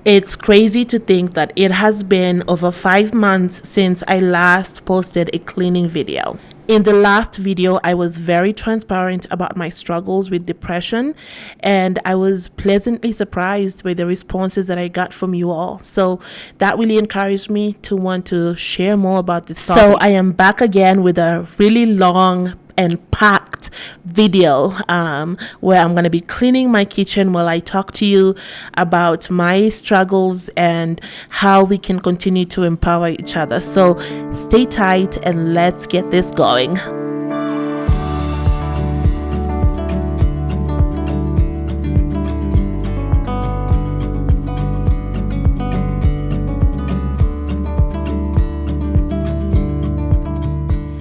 It's crazy to think that it has been over 5 months since I last posted a cleaning video. In the last video, I was very transparent about my struggles with depression, and I was pleasantly surprised by the responses that I got from you all. So that really encouraged me to want to share more about this topic. So I am back again with a really long and packed video where I'm going to be cleaning my kitchen while I talk to you about my struggles and how we can continue to empower each other. So stay tight and let's get this going.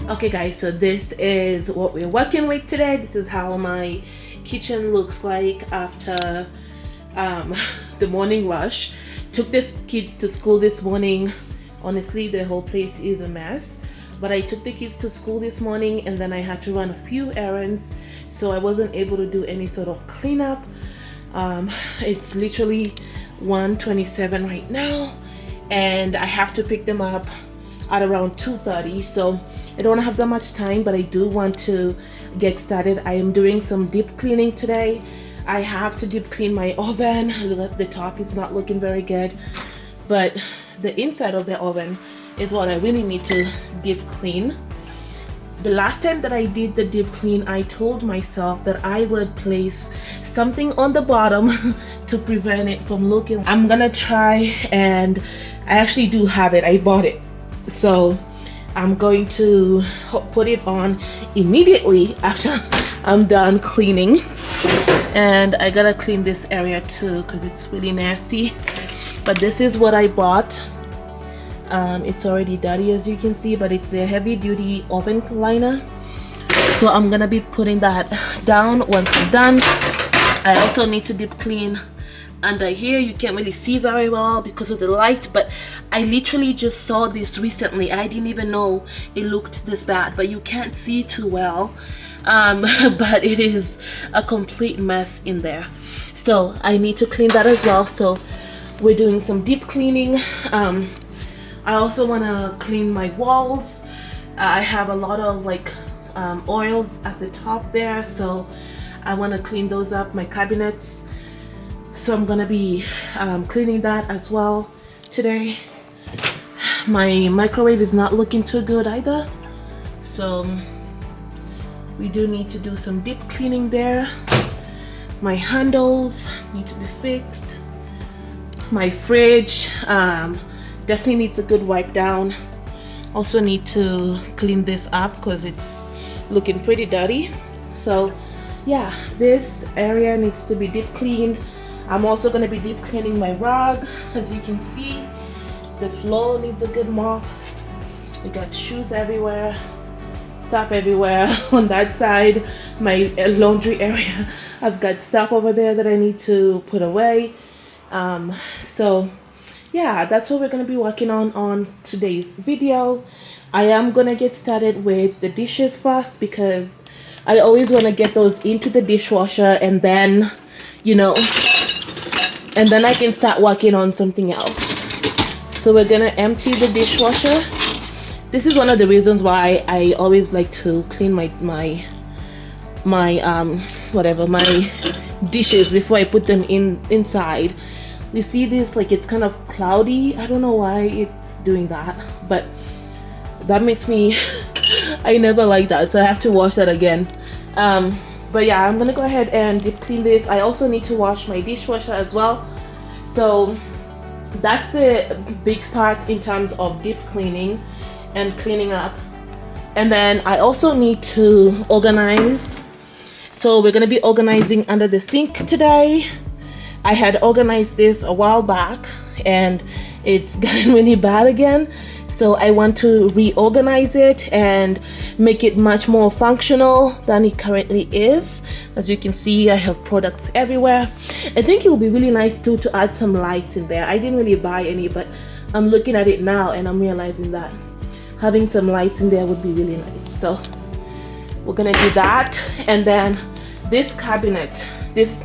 Okay guys, so this is what we're working with today. This is how my kitchen looks like after the morning rush. Took this kids to school this morning. Honestly, the whole place is a mess, but I took the kids to school this morning and then I had to run a few errands, so I wasn't able to do any sort of cleanup. It's literally 1:27 right now and I have to pick them up at around 2:30, so I don't have that much time, but I do want to get started. I am doing some deep cleaning today. I have to deep clean my oven. The top is not looking very good, but the inside of the oven is what I really need to deep clean. The last time that I did the deep clean, I told myself that I would place something on the bottom to prevent it from looking. I'm gonna try, and I actually do have it. I bought it, so I'm going to put it on immediately after I'm done cleaning. And I gotta clean this area too because it's really nasty. But this is what I bought. It's already dirty as you can see, but it's the heavy duty oven liner. So I'm gonna be putting that down once I'm done. I also need to deep clean under here. You can't really see very well because of the light, but I literally just saw this recently. I didn't even know it looked this bad, but you can't see too well. But it is a complete mess in there, so I need to clean that as well. So we're doing some deep cleaning. I also want to clean my walls. I have a lot of oils at the top there, so I want to clean those up. My cabinets, so I'm gonna be cleaning that as well today. My microwave is not looking too good either, so we do need to do some deep cleaning there. My handles need to be fixed. My fridge definitely needs a good wipe down. Also need to clean this up because it's looking pretty dirty. So yeah, this area needs to be deep cleaned. I'm also going to be deep cleaning my rug. As you can see, the floor needs a good mop. We got shoes everywhere, stuff everywhere. On that side, my laundry area, I've got stuff over there that I need to put away. So yeah, that's what we're going to be working on today's video. I am going to get started with the dishes first because I always want to get those into the dishwasher, and then and then I can start working on something else. So we're gonna empty the dishwasher. This is one of the reasons why I always like to clean my dishes before I put them inside. You see this, it's kind of cloudy. I don't know why it's doing that, but that makes me I never like that, so I have to wash that again. But yeah, I'm gonna go ahead and deep clean this. I also need to wash my dishwasher as well. So that's the big part in terms of deep cleaning and cleaning up. And then I also need to organize. So we're gonna be organizing under the sink today. I had organized this a while back and it's gotten really bad again. So I want to reorganize it and make it much more functional than it currently is. As you can see, I have products everywhere. I think it would be really nice too to add some lights in there. I didn't really buy any, but I'm looking at it now and I'm realizing that having some lights in there would be really nice. So we're gonna do that. And then this cabinet, this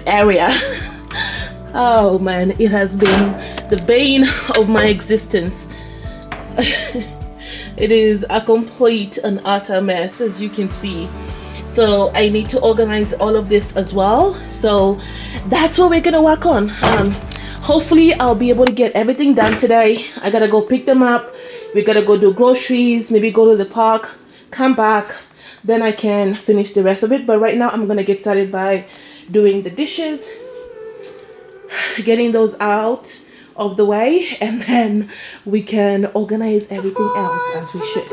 area Oh man, it has been the bane of my existence. It is a complete and utter mess, as you can see. So I need to organize all of this as well. So that's what we're gonna work on. Hopefully I'll be able to get everything done today. I gotta go pick them up. We gotta go do groceries, maybe go to the park, come back, then I can finish the rest of it. But right now I'm gonna get started by doing the dishes, getting those out of the way, and then we can organize everything else as we should.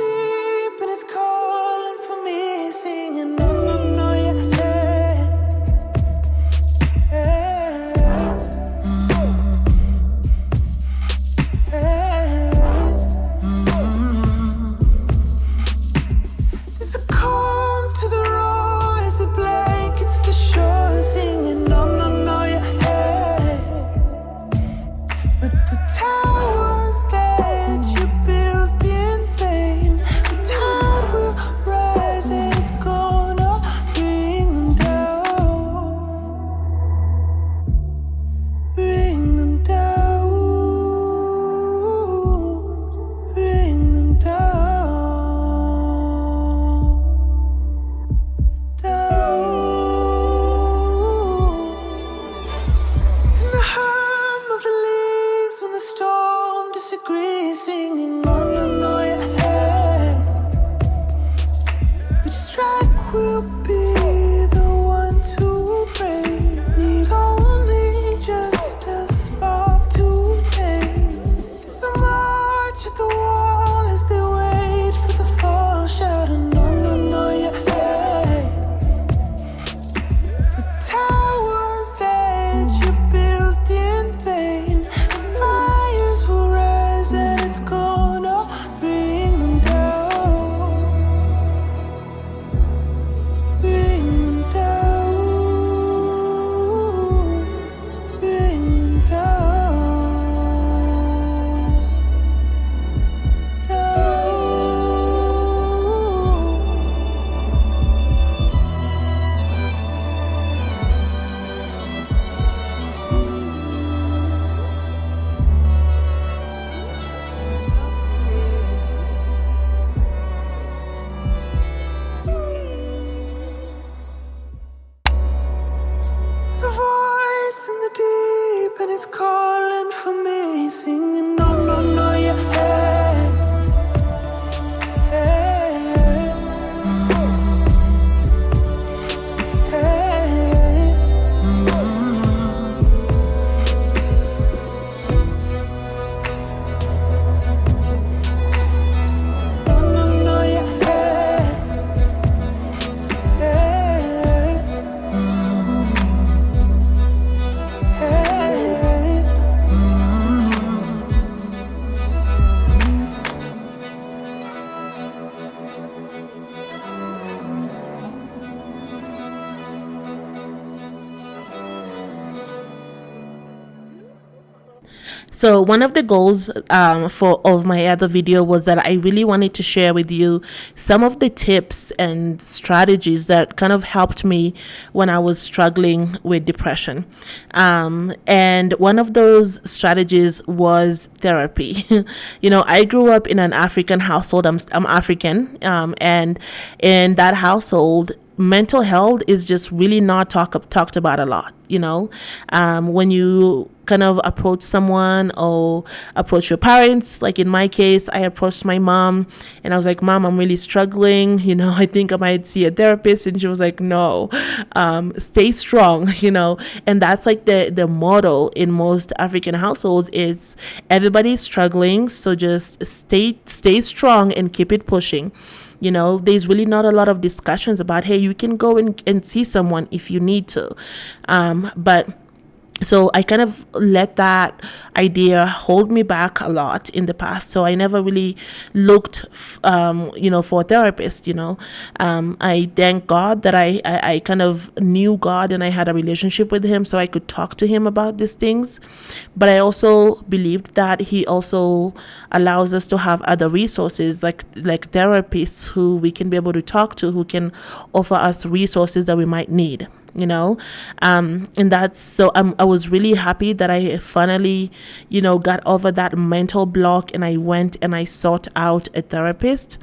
So one of the goals of my other video was that I really wanted to share with you some of the tips and strategies that kind of helped me when I was struggling with depression. And one of those strategies was therapy. You know, I grew up in an African household. I'm African, and in that household, mental health is just really not talked about a lot. You know, when you kind of approach someone or approach your parents, like in my case, I approached my mom and I was like, Mom, I'm really struggling, you know, I think I might see a therapist. And she was like, no, stay strong, you know. And that's like the motto in most African households is everybody's struggling, so just stay strong and keep it pushing. You know, there's really not a lot of discussions about, hey, you can go and see someone if you need to. But so I kind of let that idea hold me back a lot in the past. So I never really looked, for a therapist, I thank God that I kind of knew God and I had a relationship with him so I could talk to him about these things. But I also believed that he also allows us to have other resources like therapists who we can be able to talk to, who can offer us resources that we might need. And that's so I was really happy that I finally, got over that mental block, and I went and I sought out a therapist.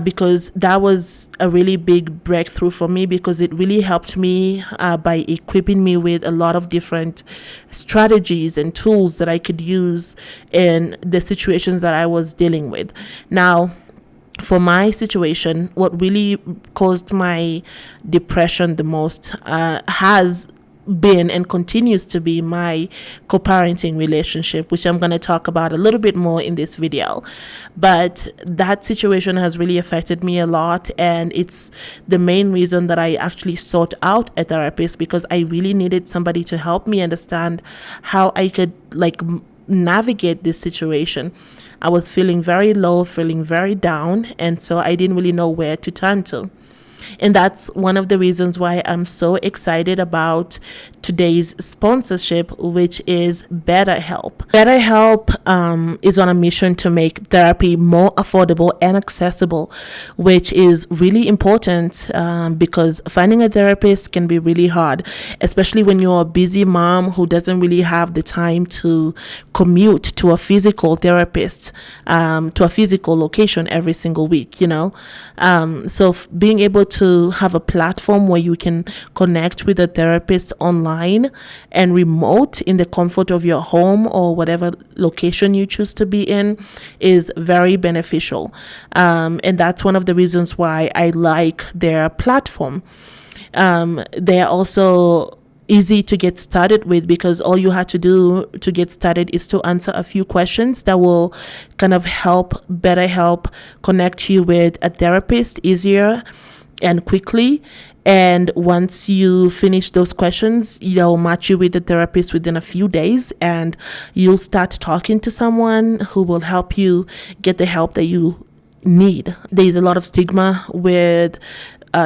Because that was a really big breakthrough for me, because it really helped me by equipping me with a lot of different strategies and tools that I could use in the situations that I was dealing with. Now, for my situation, what really caused my depression the most has been and continues to be my co-parenting relationship, which I'm going to talk about a little bit more in this video. But that situation has really affected me a lot, and it's the main reason that I actually sought out a therapist, because I really needed somebody to help me understand how I could navigate this situation. I was feeling very low, feeling very down, and so I didn't really know where to turn to. And that's one of the reasons why I'm so excited about today's sponsorship, which is BetterHelp. BetterHelp is on a mission to make therapy more affordable and accessible, which is really important because finding a therapist can be really hard, especially when you're a busy mom who doesn't really have the time to commute to a physical therapist, to a physical location every single week, So being able to have a platform where you can connect with a therapist online and remote in the comfort of your home or whatever location you choose to be in is very beneficial. And that's one of the reasons why I like their platform. They are also easy to get started with, because all you have to do to get started is to answer a few questions that will kind of better help connect you with a therapist easier and quickly. And once you finish those questions, they'll match you with the therapist within a few days, and you'll start talking to someone who will help you get the help that you need. There's a lot of stigma with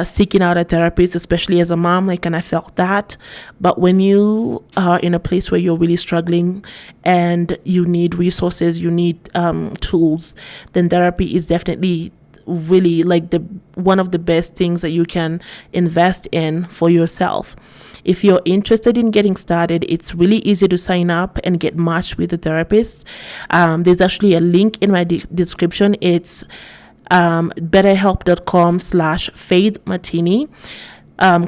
seeking out a therapist, especially as a mom, and I felt that. But when you are in a place where you're really struggling and you need resources, you need tools, then therapy is definitely really the one of the best things that you can invest in for yourself. If you're interested in getting started, it's really easy to sign up and get matched with a therapist. There's actually a link in my description. It's betterhelp.com/fadematini.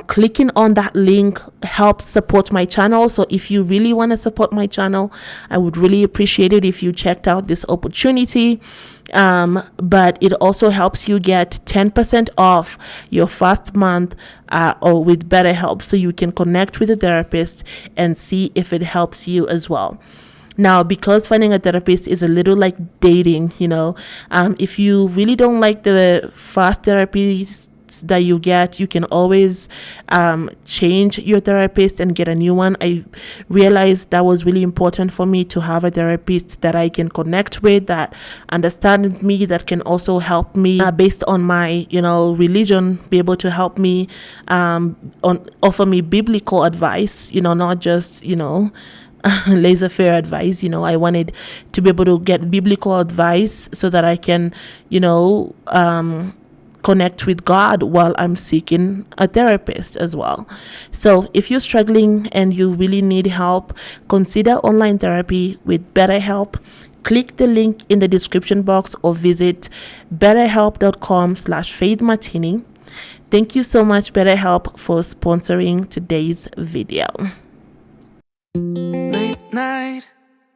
Clicking on that link helps support my channel. So if you really want to support my channel, I would really appreciate it if you checked out this opportunity. But it also helps you get 10% off your first month or with BetterHelp, so you can connect with a therapist and see if it helps you as well. Now, because finding a therapist is a little like dating, if you really don't like the first therapist that you get, you can always change your therapist and get a new one. I realized that was really important for me, to have a therapist that I can connect with, that understands me, that can also help me based on my religion, be able to help me offer me biblical advice, not just laissez-faire advice. I wanted to be able to get biblical advice so that I can connect with God while I'm seeking a therapist as well. So if you're struggling and you really need help, consider online therapy with BetterHelp. Click the link in the description box or visit betterhelp.com/fadematini. Thank you so much, BetterHelp, for sponsoring today's video. Late night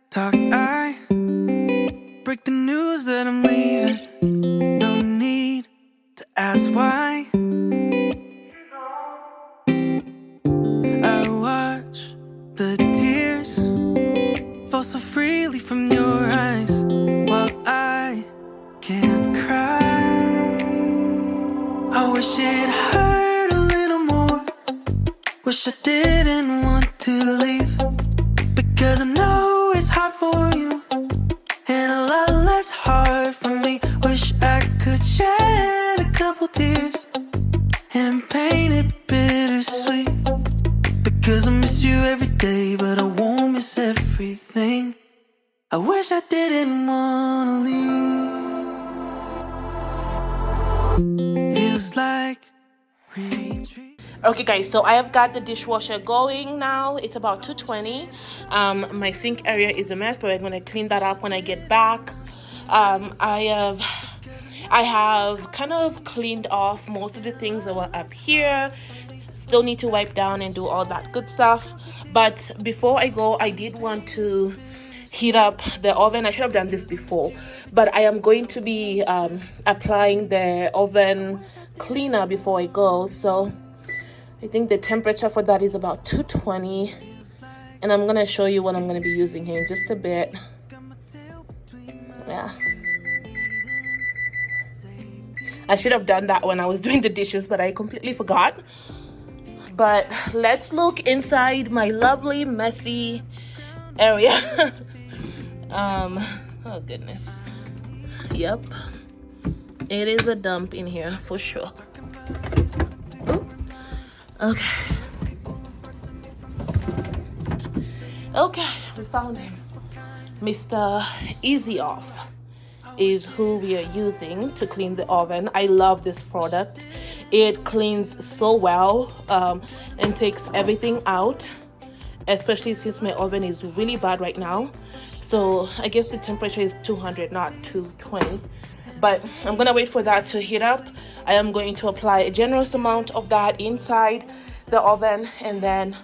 talk, I break the news that I'm leaving. No need to ask why. I watch the tears fall so freely from your eyes, while I can't cry. I wish it hurt a little more. Wish I didn't want to leave, because I know it's hard for you and a lot less hard for me. Wish I could shed a couple tears and paint it bittersweet, because I miss you every day, but I won't miss everything. I wish I didn't wanna leave. Feels like retreat. Okay guys, so I have got the dishwasher going now. It's about 2:20. My sink area is a mess, but I'm gonna clean that up when I get back. I have kind of cleaned off most of the things that were up here. Still need to wipe down and do all that good stuff. But before I go, I did want to heat up the oven. I should have done this before, but I am going to be applying the oven cleaner before I go. So I think the temperature for that is about 220, and I'm gonna show you what I'm gonna be using here in just a bit. Yeah, I should have done that when I was doing the dishes, but I completely forgot. But let's look inside my lovely messy area. Oh goodness, yep, it is a dump in here for sure. Ooh. Okay, we found him. Mr. Easy Off is who we are using to clean the oven. I love this product. It cleans so well and takes everything out, especially since my oven is really bad right now. So I guess the temperature is 200, not 220. But I'm gonna wait for that to heat up. I am going to apply a generous amount of that inside the oven, and then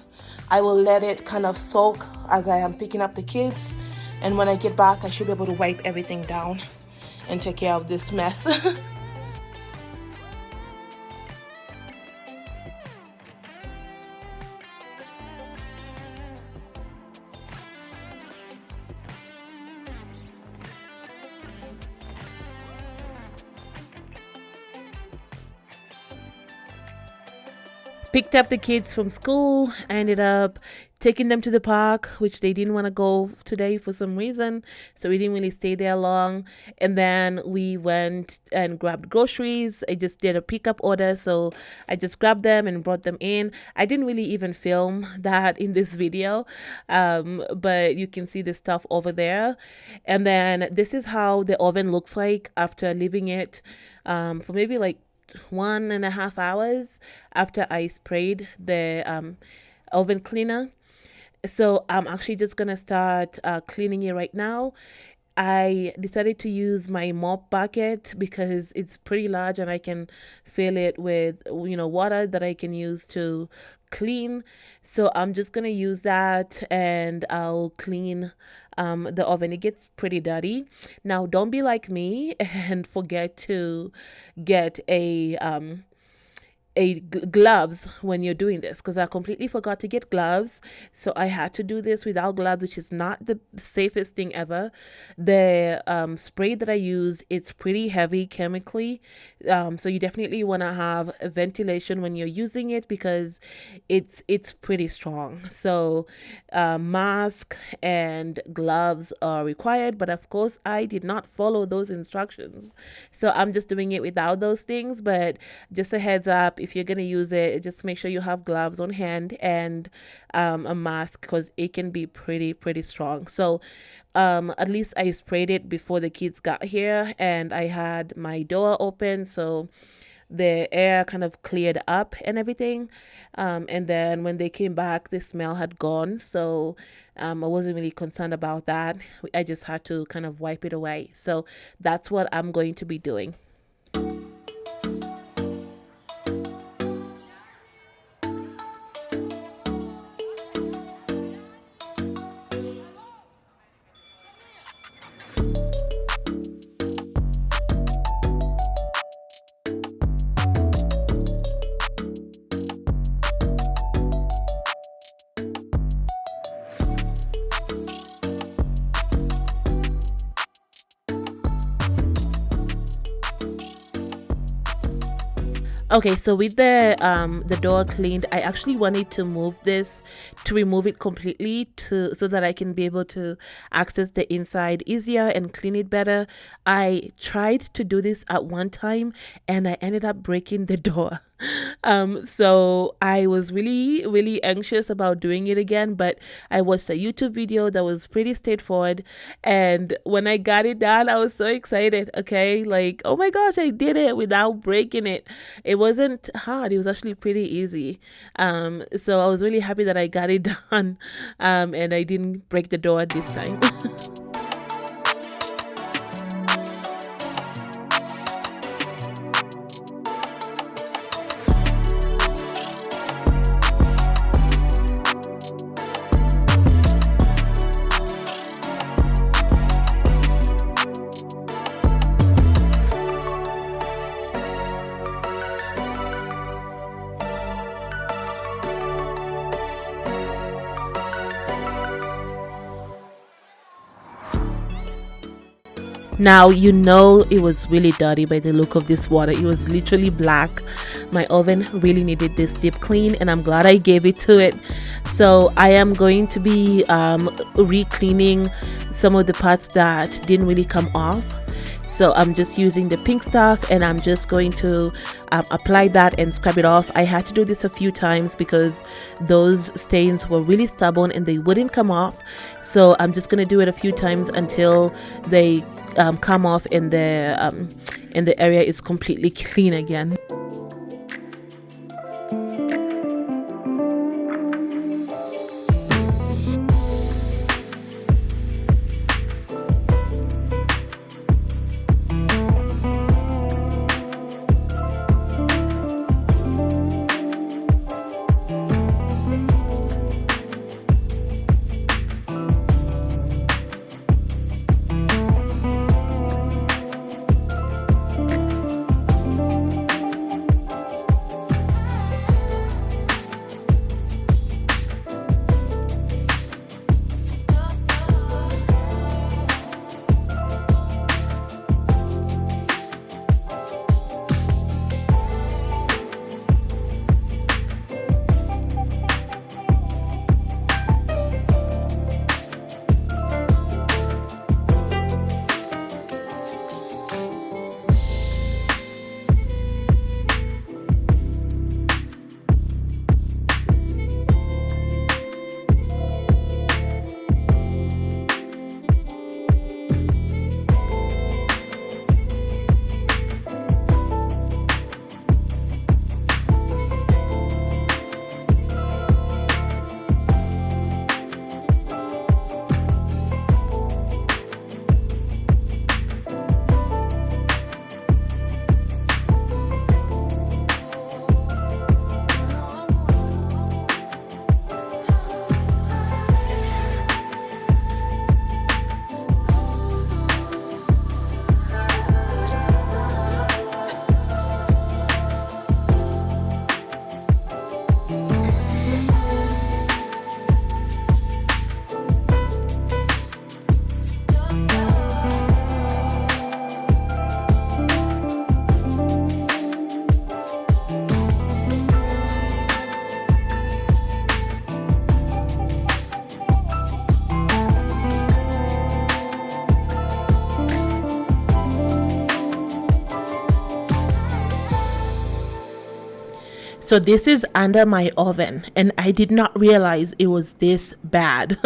I will let it kind of soak as I am picking up the kids. And when I get back, I should be able to wipe everything down and take care of this mess. Picked up the kids from school. I ended up taking them to the park, which they didn't want to go today for some reason, so we didn't really stay there long. And then we went and grabbed groceries. I just did a pickup order, so I just grabbed them and brought them in. I didn't really even film that in this video, but you can see the stuff over there. And then this is how the oven looks like after leaving it for maybe like 1.5 hours after I sprayed the oven cleaner. So I'm actually just gonna start cleaning it right now. I decided to use my mop bucket because it's pretty large and I can fill it with water that I can use to clean. So I'm just gonna use that and I'll clean the oven. It gets pretty dirty. Now don't be like me and forget to get gloves when you're doing this, because I completely forgot to get gloves, so I had to do this without gloves, which is not the safest thing ever. The spray that I use, it's pretty heavy chemically, so you definitely want to have a ventilation when you're using it because it's pretty strong. So mask and gloves are required, but of course I did not follow those instructions, so I'm just doing it without those things. But just a heads up, if you're going to use it, just make sure you have gloves on hand and a mask, because it can be pretty strong. So at least I sprayed it before the kids got here, and I had my door open, so the air kind of cleared up and everything. And then when they came back, the smell had gone, so I wasn't really concerned about that. I just had to kind of wipe it away. So that's what I'm going to be doing. Okay, so with the door cleaned, I actually wanted to move this to remove it completely so that I can be able to access the inside easier and clean it better. I tried to do this at one time and I ended up breaking the door. So I was really, really anxious about doing it again, but I watched a YouTube video that was pretty straightforward. And when I got it done, I was so excited. Okay. Like, oh my gosh, I did it without breaking it. It wasn't hard. It was actually pretty easy. So I was really happy that I got it done. And I didn't break the door this time. Now, you know, it was really dirty by the look of this water. It was literally black. My oven really needed this deep clean, and I'm glad I gave it to it. So I am going to be re-cleaning some of the parts that didn't really come off. So I'm just using the pink stuff, and I'm just going to apply that and scrub it off. I had to do this a few times because those stains were really stubborn and they wouldn't come off. So I'm just going to do it a few times until they come off and the area is completely clean again. So this is under my oven, and I did not realize it was this bad.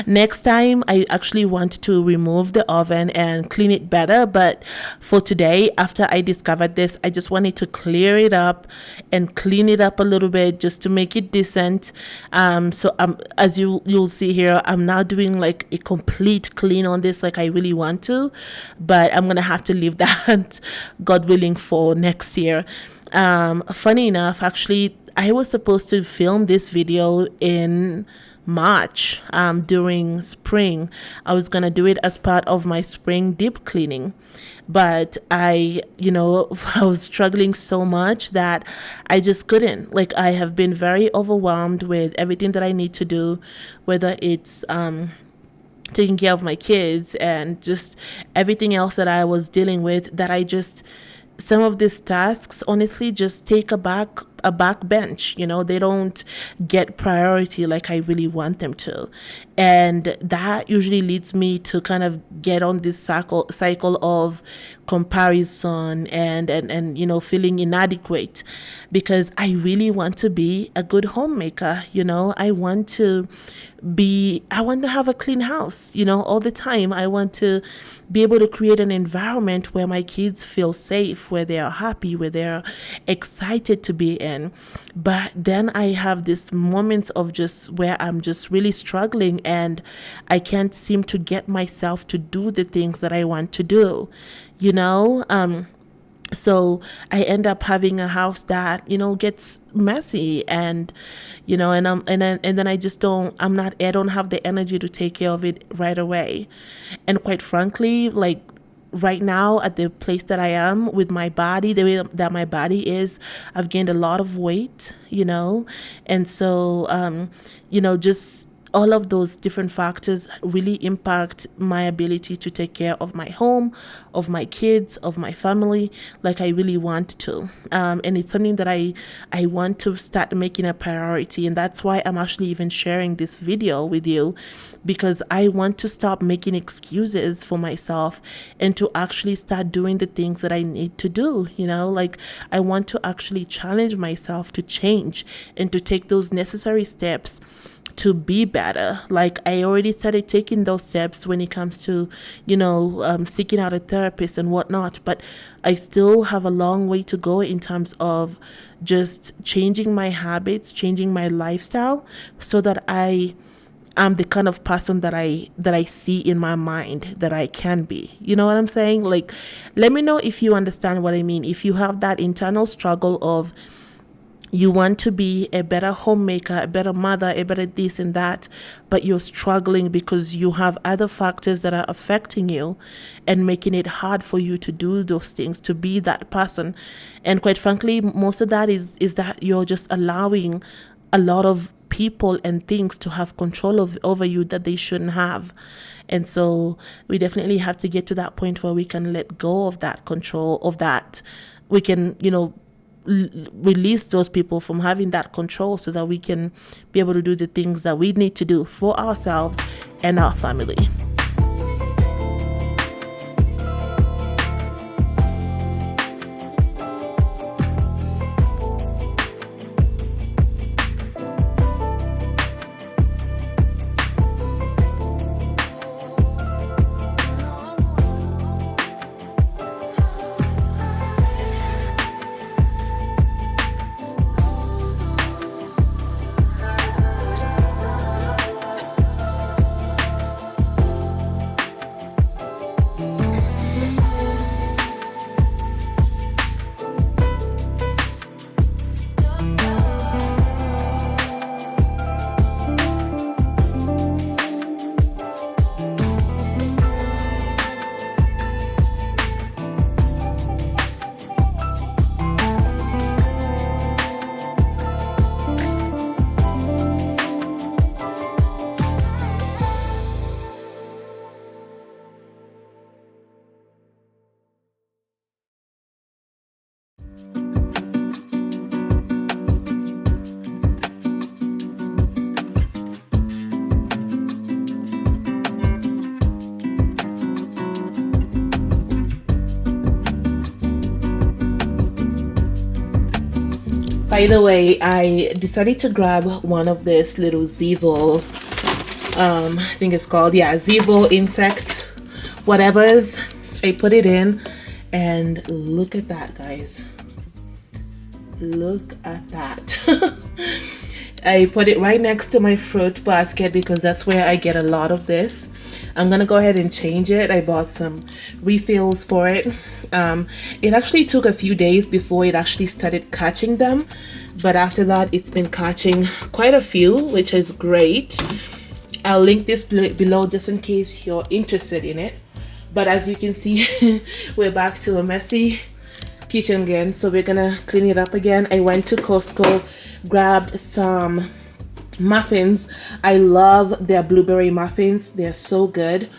Next time I actually want to remove the oven and clean it better, but for today, after I discovered this, I just wanted to clear it up and clean it up a little bit just to make it decent. So as you'll see here, I'm now doing like a complete clean on this like I really want to, but I'm gonna have to leave that God willing for next year. Funny enough, actually, I was supposed to film this video in March, during spring. I was gonna do it as part of my spring deep cleaning, but I was struggling so much that I just couldn't. Like, I have been very overwhelmed with everything that I need to do, whether it's taking care of my kids and just everything else that I was dealing with, that I just, some of these tasks honestly just take a back bench. They don't get priority like I really want them to. And that usually leads me to kind of get on this cycle of comparison and feeling inadequate, because I really want to be a good homemaker. I want to have a clean house, all the time. I want to be able to create an environment where my kids feel safe, where they are happy, where they're excited to be in. But then I have this moments of just where I'm just really struggling, and I can't seem to get myself to do the things that I want to do, so I end up having a house that gets messy, and then I just I don't have the energy to take care of it right away. And quite frankly, like right now at the place that I am with my body, the way that my body is, I've gained a lot of weight, and so just all of those different factors really impact my ability to take care of my home, of my kids, of my family, like I really want to. And it's something that I want to start making a priority. And that's why I'm actually even sharing this video with you, because I want to stop making excuses for myself and to actually start doing the things that I need to do. Like I want to actually challenge myself to change and to take those necessary steps to be better. Like I already started taking those steps when it comes to, seeking out a therapist and whatnot, but I still have a long way to go in terms of just changing my habits, changing my lifestyle, so that I am the kind of person that I see in my mind that I can be. You know what I'm saying? Like, let me know if you understand what I mean. If you have that internal struggle of you want to be a better homemaker, a better mother, a better this and that, but you're struggling because you have other factors that are affecting you and making it hard for you to do those things, to be that person. And quite frankly, most of that is that you're just allowing a lot of people and things to have control over you that they shouldn't have. And so we definitely have to get to that point where we can let go of that control, of that. We can, release those people from having that control, so that we can be able to do the things that we need to do for ourselves and our family. By the way, I decided to grab one of this little Zevo, I think it's called, Zevo insect whatevers. I put it in, and look at that, guys. Look at that. I put it right next to my fruit basket because that's where I get a lot of this. I'm gonna go ahead and change it. I bought some refills for it. It actually took a few days before it actually started catching them, but after that it's been catching quite a few, which is great. I'll link this below just in case you're interested in it. But as you can see, we're back to a messy kitchen again, so we're gonna clean it up again. I went to Costco, grabbed some muffins. I love their blueberry muffins. They're so good.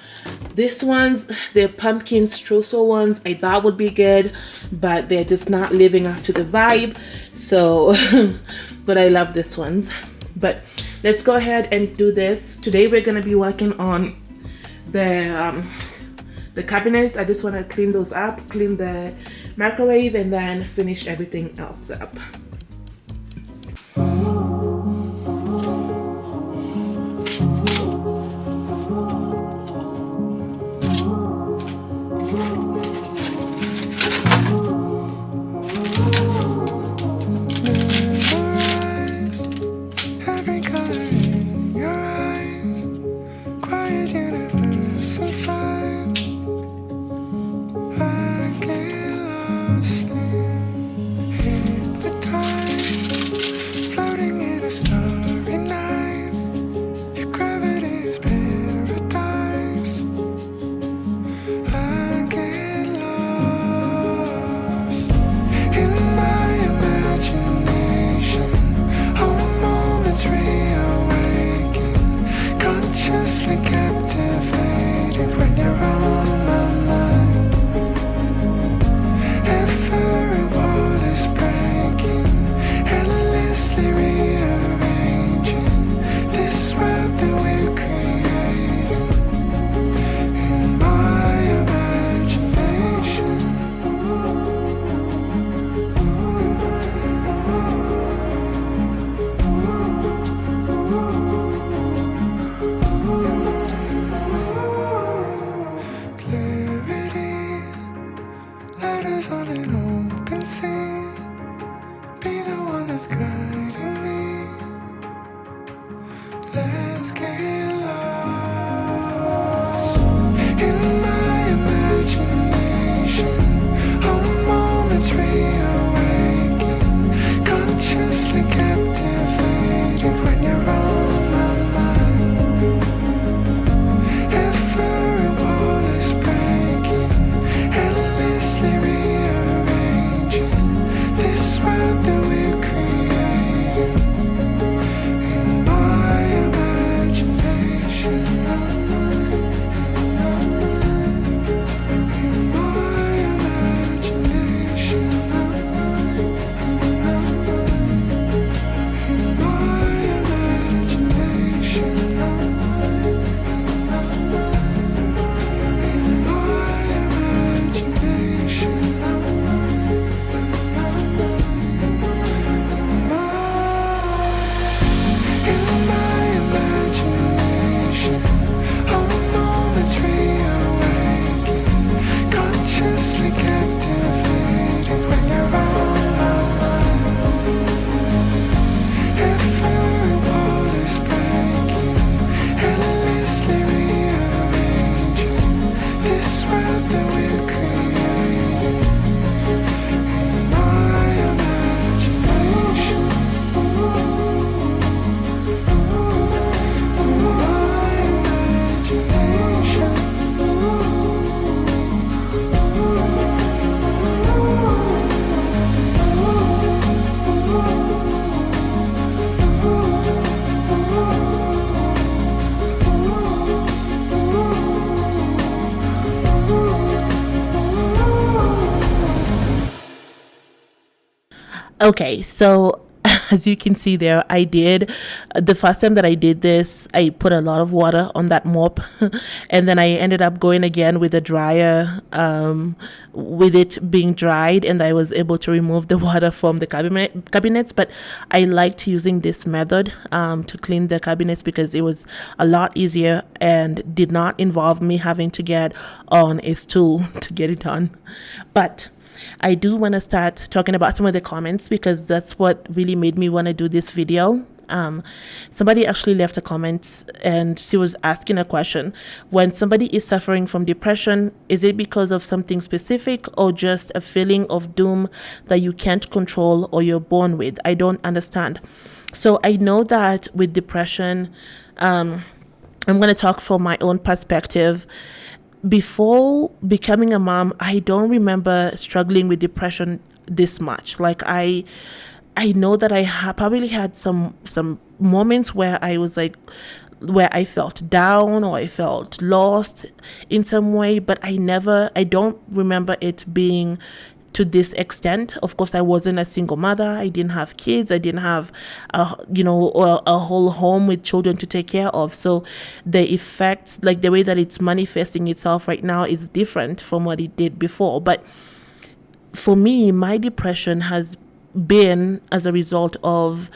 This ones, they're pumpkin streusel ones. I thought would be good, but they're just not living up to the vibe. So, but I love this ones. But let's go ahead and do this. Today we're gonna be working on the cabinets. I just want to clean those up, clean the microwave, and then finish everything else up. Okay, so as you can see there, I did the first time that I did this, I put a lot of water on that mop, and then I ended up going again with a dryer, with it being dried, and I was able to remove the water from the cabinets. But I liked using this method to clean the cabinets because it was a lot easier and did not involve me having to get on a stool to get it done. But I do want to start talking about some of the comments because that's what really made me want to do this video. Somebody actually left a comment and she was asking a question. When somebody is suffering from depression, is it because of something specific or just a feeling of doom that you can't control or you're born with? I don't understand. So I know that with depression, I'm going to talk from my own perspective. Before becoming a mom, I don't remember struggling with depression this much. Like I know that I probably had some moments where I was like where I felt down or I felt lost in some way, but I don't remember it being to this extent. Of course, I wasn't a single mother. I didn't have kids. I didn't have a whole home with children to take care of. So the effects, like the way that it's manifesting itself right now, is different from what it did before. But for me, my depression has been as a result of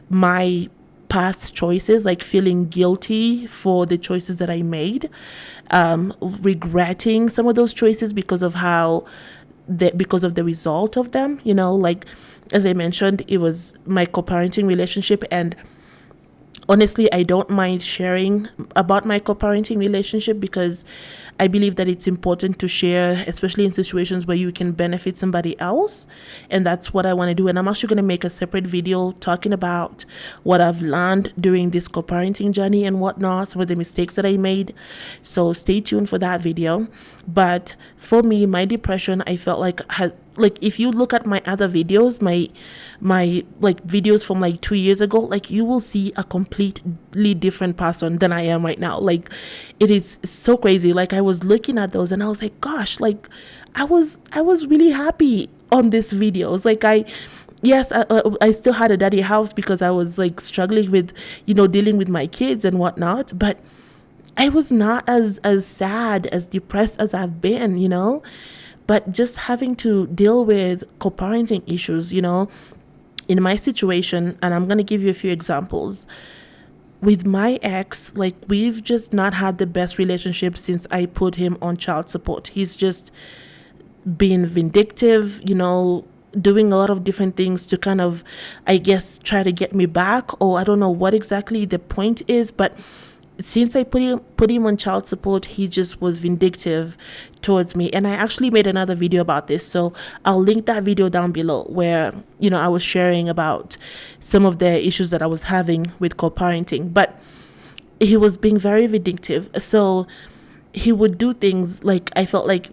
my past choices, like feeling guilty for the choices that I made, regretting some of those choices because of because of the result of them. Like, as I mentioned, it was my co-parenting relationship, and honestly, I don't mind sharing about my co-parenting relationship because I believe that it's important to share, especially in situations where you can benefit somebody else. And that's what I want to do. And I'm actually going to make a separate video talking about what I've learned during this co-parenting journey and whatnot, some of the mistakes that I made. So stay tuned for that video. But for me, my depression, I felt like if you look at my other videos, my like videos from like 2 years ago, like you will see a completely different person than I am right now. Like, it is so crazy. Like, I was looking at those and I was like, gosh, like I was really happy on these videos. Like, I still had a daddy house because I was like struggling with, dealing with my kids and whatnot, but I was not as sad, as depressed as I've been, but just having to deal with co-parenting issues, in my situation. And I'm going to give you a few examples. With my ex, like, we've just not had the best relationship since I put him on child support. He's just been vindictive, doing a lot of different things to kind of, I guess, try to get me back, or I don't know what exactly the point is, but since I put him on child support, he just was vindictive towards me. And I actually made another video about this, so I'll link that video down below, where I was sharing about some of the issues that I was having with co-parenting. But he was being very vindictive, so he would do things like, I felt like,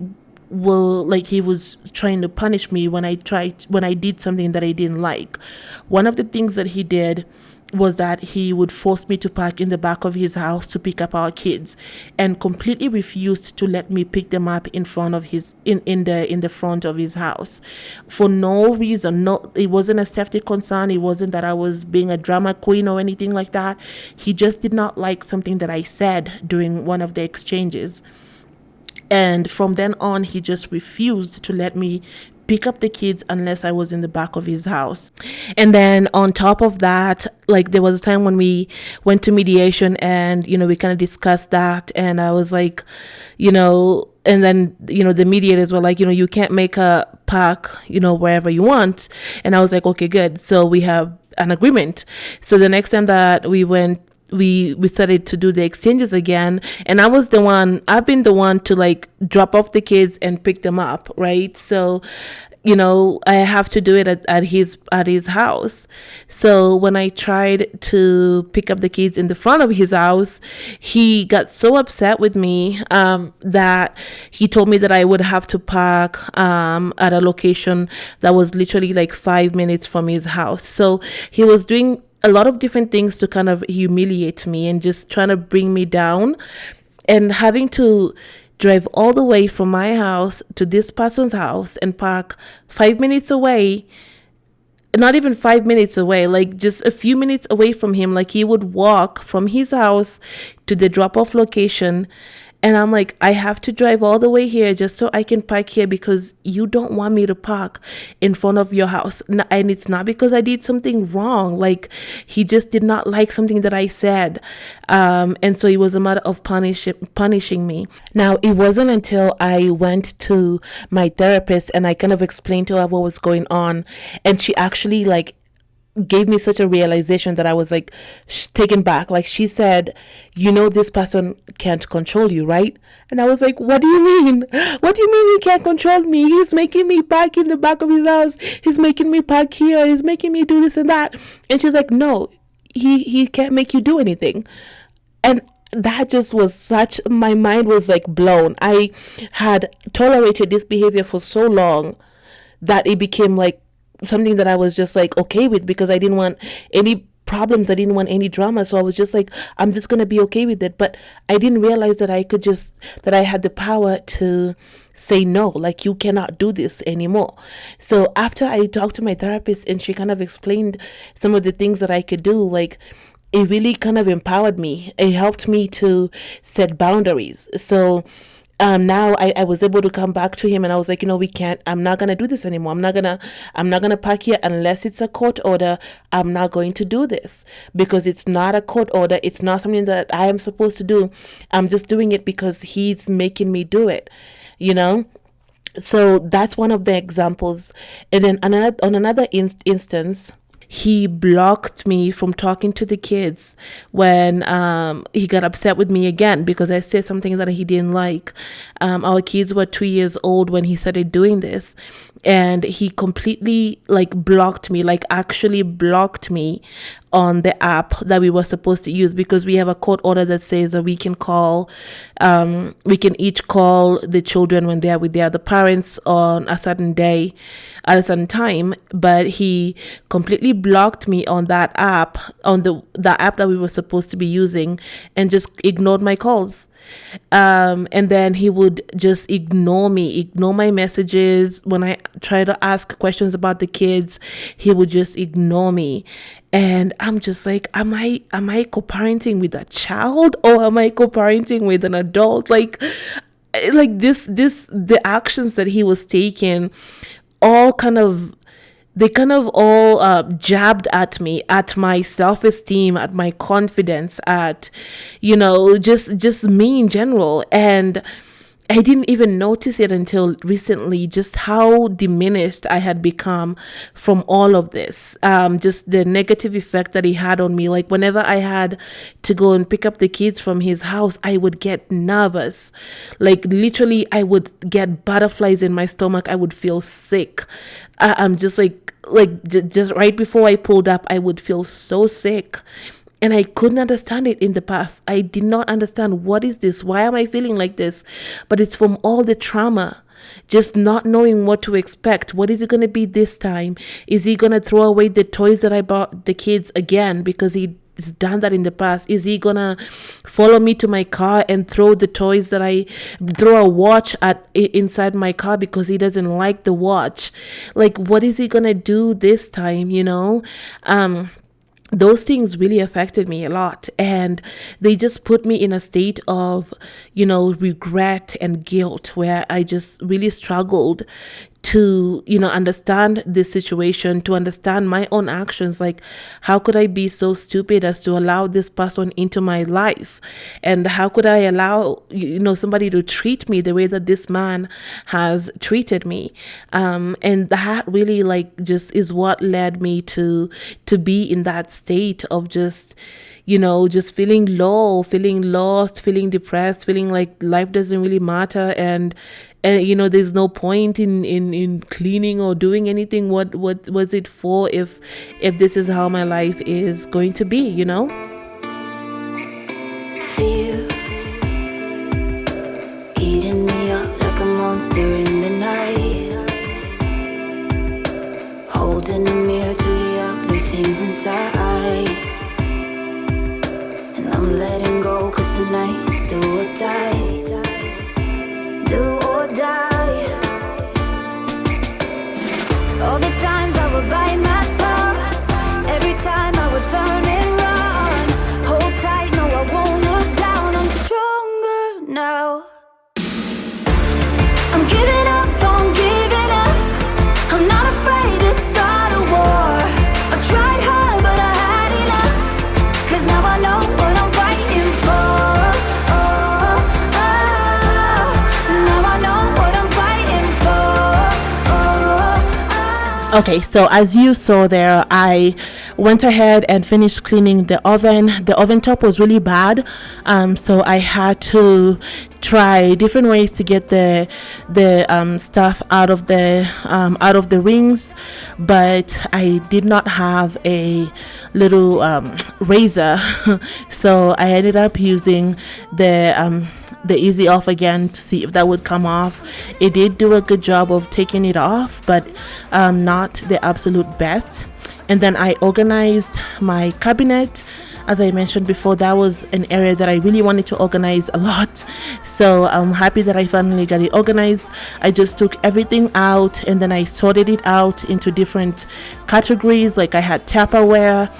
well, like he was trying to punish me when I did something that I didn't like. One of the things that he did was that he would force me to park in the back of his house to pick up our kids, and completely refused to let me pick them up in front of in the front of his house for no reason. No, it wasn't a safety concern. It wasn't that I was being a drama queen or anything like that. He just did not like something that I said during one of the exchanges. And from then on, he just refused to let me pick up the kids unless I was in the back of his house. And then on top of that, like, there was a time when we went to mediation, and we kind of discussed that, and I was like, and then the mediators were like, you can't make a park wherever you want. And I was like, okay, good, so we have an agreement. So the next time that we went, we started to do the exchanges again, and I've been the one to like drop off the kids and pick them up, right? So I have to do it at his house. So when I tried to pick up the kids in the front of his house, he got so upset with me that he told me that I would have to park at a location that was literally like 5 minutes from his house. So he was doing a lot of different things to kind of humiliate me and just trying to bring me down, and having to drive all the way from my house to this person's house and park 5 minutes away, not even 5 minutes away, like just a few minutes away from him. Like, he would walk from his house to the drop-off location, and I'm like, I have to drive all the way here just so I can park here because you don't want me to park in front of your house. And it's not because I did something wrong. Like, he just did not like something that I said. And so it was a matter of punishing me. Now, it wasn't until I went to my therapist and I kind of explained to her what was going on, and she actually like gave me such a realization that I was like taken back. Like, she said, this person can't control you, right? And I was like, what do you mean? What do you mean he can't control me? He's making me park in the back of his house. He's making me park here. He's making me do this and that. And she's like, no, he can't make you do anything. And that just was my mind was like blown. I had tolerated this behavior for so long that it became like something that I was just like okay with, because I didn't want any problems. I didn't want any drama. So I was just like, I'm just going to be okay with it. But I didn't realize that that I had the power to say no, like, you cannot do this anymore. So after I talked to my therapist and she kind of explained some of the things that I could do, like, it really kind of empowered me. It helped me to set boundaries. So now I was able to come back to him and I was like, I'm not gonna do this anymore. I'm not gonna park here unless it's a court order. I'm not going to do this because it's not a court order. It's not something that I am supposed to do. I'm just doing it because he's making me do it, So that's one of the examples. And then on another instance, he blocked me from talking to the kids when he got upset with me again because I said something that he didn't like. Our kids were 2 years old when he started doing this, and he completely blocked me, actually blocked me on the app that we were supposed to use, because we have a court order that says that we can each call the children when they are with their other parents on a certain day at a certain time. But he completely blocked me on that app, on the app that we were supposed to be using, and just ignored my calls. And then he would just ignore my messages. When I try to ask questions about the kids, he would just ignore me. And I'm just like, am I co-parenting with a child, or am I co-parenting with an adult? The actions that he was taking all jabbed at me, at my self-esteem, at my confidence, at just me in general. And I didn't even notice it until recently, just how diminished I had become from all of this. Just the negative effect that he had on me. Like, whenever I had to go and pick up the kids from his house, I would get nervous. Like, literally, I would get butterflies in my stomach. I would feel sick. I'm just just right before I pulled up, I would feel so sick. And I couldn't understand it in the past. I did not understand, what is this? Why am I feeling like this? But it's from all the trauma, just not knowing what to expect. What is it going to be this time? Is he going to throw away the toys that I bought the kids again because he's done that in the past? Is he going to follow me to my car and throw a watch inside my car because he doesn't like the watch? Like, what is he going to do this time, Those things really affected me a lot, and they just put me in a state of, regret and guilt, where I just really struggled to, understand this situation, to understand my own actions. Like, how could I be so stupid as to allow this person into my life? And how could I allow, somebody to treat me the way that this man has treated me? And that really just is what led me to be in that state of just, just feeling low, feeling lost, feeling depressed, feeling like life doesn't really matter. And there's no point in cleaning or doing anything. What was it for if this is how my life is going to be, Feel eating me up like a monster in the night, holding a mirror to the ugly things inside. And I'm letting go, 'cause tonight it's do or die. Do or die. All the times I would bite my tongue, every time I would turn and run. Hold tight, no, I won't look down. I'm stronger now. I'm giving up, I'm not afraid to start a war. I tried hard, but I had enough, 'cause now I know what I'm fighting for. Okay, so as you saw there, I went ahead and finished cleaning the oven. The oven top was really bad, so I had to try different ways to get the stuff out of the rings, but I did not have a little razor, so I ended up using the easy off again to see if that would come off. It did do a good job of taking it off, but not the absolute best. And then I organized my cabinet. As I mentioned before, that was an area that I really wanted to organize a lot. So I'm happy that I finally got it organized. I just took everything out and then I sorted it out into different categories. Like I had Tupperware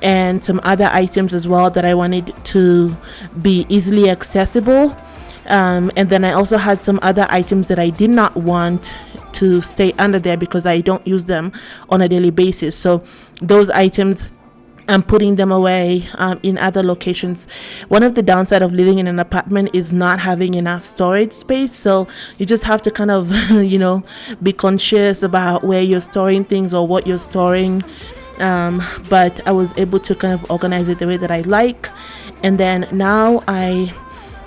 and some other items as well that I wanted to be easily accessible. And then I also had some other items that I did not want to stay under there because I don't use them on a daily basis. So those items, I'm putting them away in other locations. One of the downside of living in an apartment is not having enough storage space. So you just have to kind of, be conscious about where you're storing things or what you're storing. But I was able to kind of organize it the way that I like. And then now I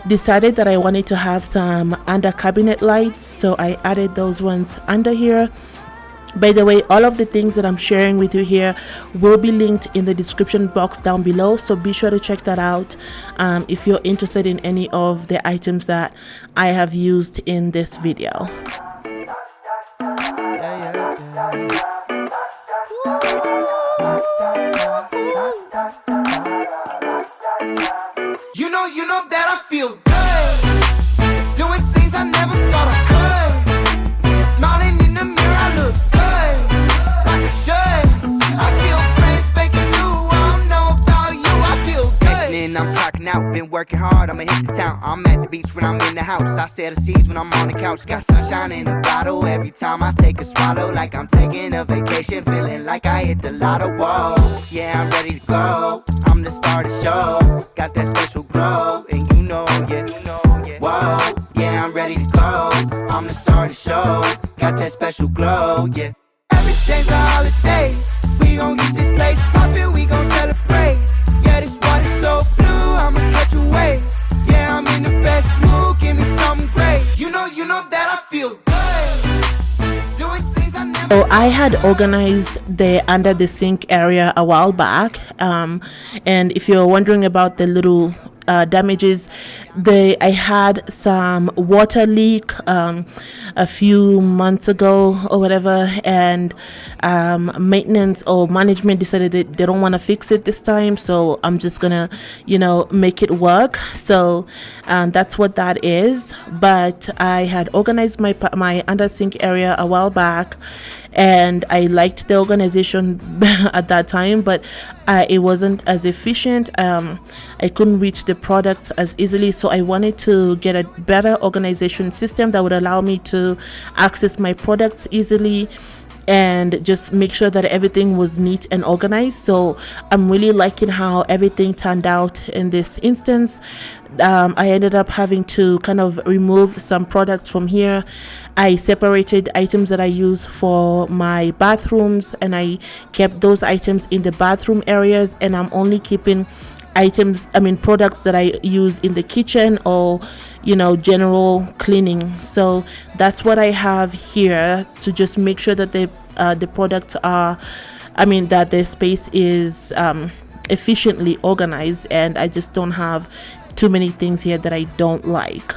decided that I wanted to have some under cabinet lights. So I added those ones under here. By the way, all of the things that I'm sharing with you here will be linked in the description box down below, so be sure to check that out if you're interested in any of the items that I have used in this video. You know that I feel good, doing things I never thought I could, smiling in the mirror I look good, like I should. I feel brand spanking new, I don't know about you, I feel good. Mentioning I'm clocking out, been working hard, I'ma hit the town. I'm at the beach when I'm in the house, I set the seas when I'm on the couch. Got sunshine in a bottle, every time I take a swallow, like I'm taking a vacation, feeling like I hit the lotto. Whoa, yeah, I'm ready to go, I'm the star of the show, got that special glow, and you know, yeah. Whoa, yeah, I'm ready to go, I'm the star of the show, got that special glow, yeah. Everything's a holiday, we gon' get this place poppin', we gon' celebrate. Yeah, this water's so blue, I'ma catch a wave. Yeah, I'm in the best mood, give me something great. You know that I feel good, doing things I never. So I had organized the under the sink area a while back, and if you're wondering about the little damages, I had some water leak a few months ago or whatever, and maintenance or management decided that they don't want to fix it this time, so I'm just gonna make it work. So that's what that is. But I had organized my under sink area a while back, and I liked the organization at that time, but it wasn't as efficient. I couldn't reach the products as easily, so I wanted to get a better organization system that would allow me to access my products easily and just make sure that everything was neat and organized. So I'm really liking how everything turned out in this instance. I ended up having to kind of remove some products from here. I separated items that I use for my bathrooms, and I kept those items in the bathroom areas, and I'm only keeping products that I use in the kitchen or general cleaning. So that's what I have here to just make sure that the products are that the space is efficiently organized, and I just don't have too many things here that I don't like.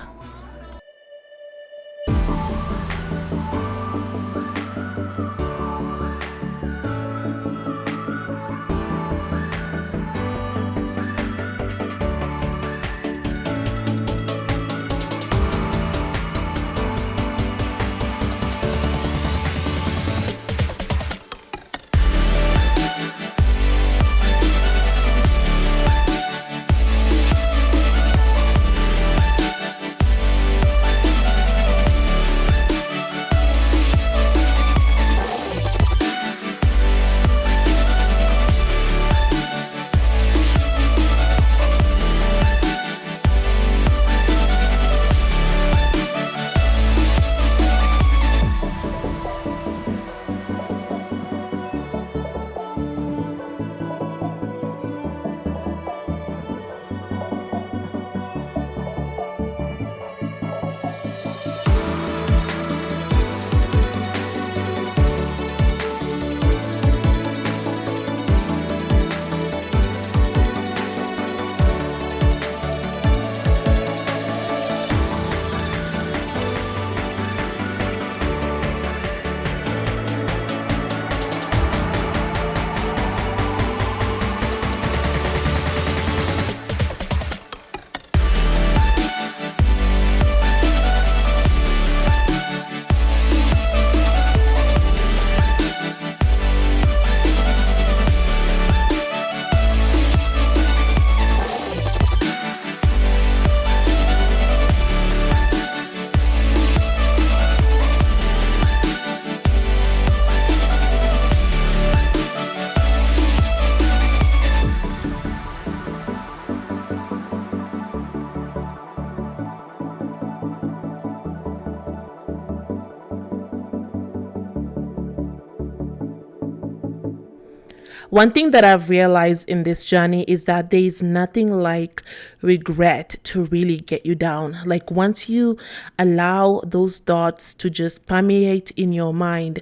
One thing that I've realized in this journey is that there is nothing like regret to really get you down. Like once you allow those thoughts to just permeate in your mind,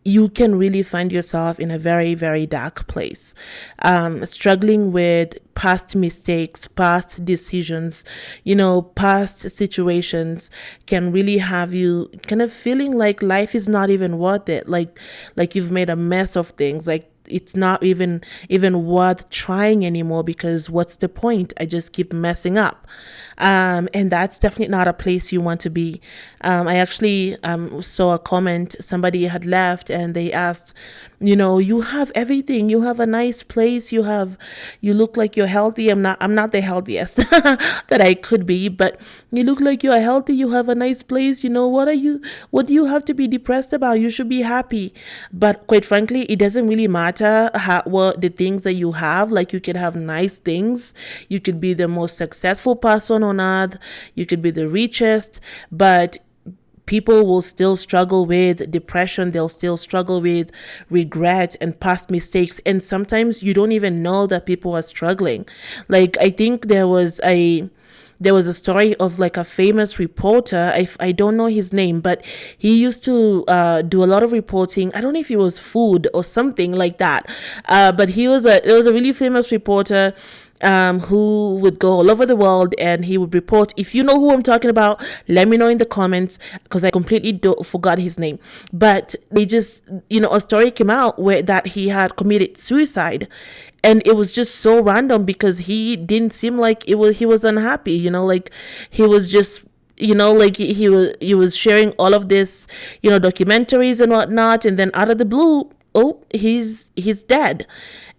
you can really find yourself in a very, very dark place, struggling with past mistakes, past decisions, past situations can really have you kind of feeling like life is not even worth it. Like you've made a mess of things. Like it's not even worth trying anymore, because what's the point? I just keep messing up. And that's definitely not a place you want to be. I actually saw a comment. Somebody had left and they asked, you have everything. You have a nice place. You look like you're healthy. I'm not the healthiest that I could be, but you look like you're healthy. You have a nice place. What do you have to be depressed about? You should be happy. But quite frankly, it doesn't really matter what the things that you have. Like you could have nice things. You could be the most successful person on earth. You could be the richest, but people will still struggle with depression. They'll still struggle with regret and past mistakes. And sometimes you don't even know that people are struggling. Like I think there was a story of like a famous reporter. I don't know his name, but he used to do a lot of reporting. I don't know if it was food or something like that. But it was a really famous reporter who would go all over the world, and he would report. If you know who I'm talking about, let me know in the comments, because I completely forgot his name. But they just, a story came out where that he had committed suicide, and it was just so random because he didn't seem like he was unhappy. Like he was just like he was sharing all of this documentaries and whatnot, and then out of the blue, oh, he's dead.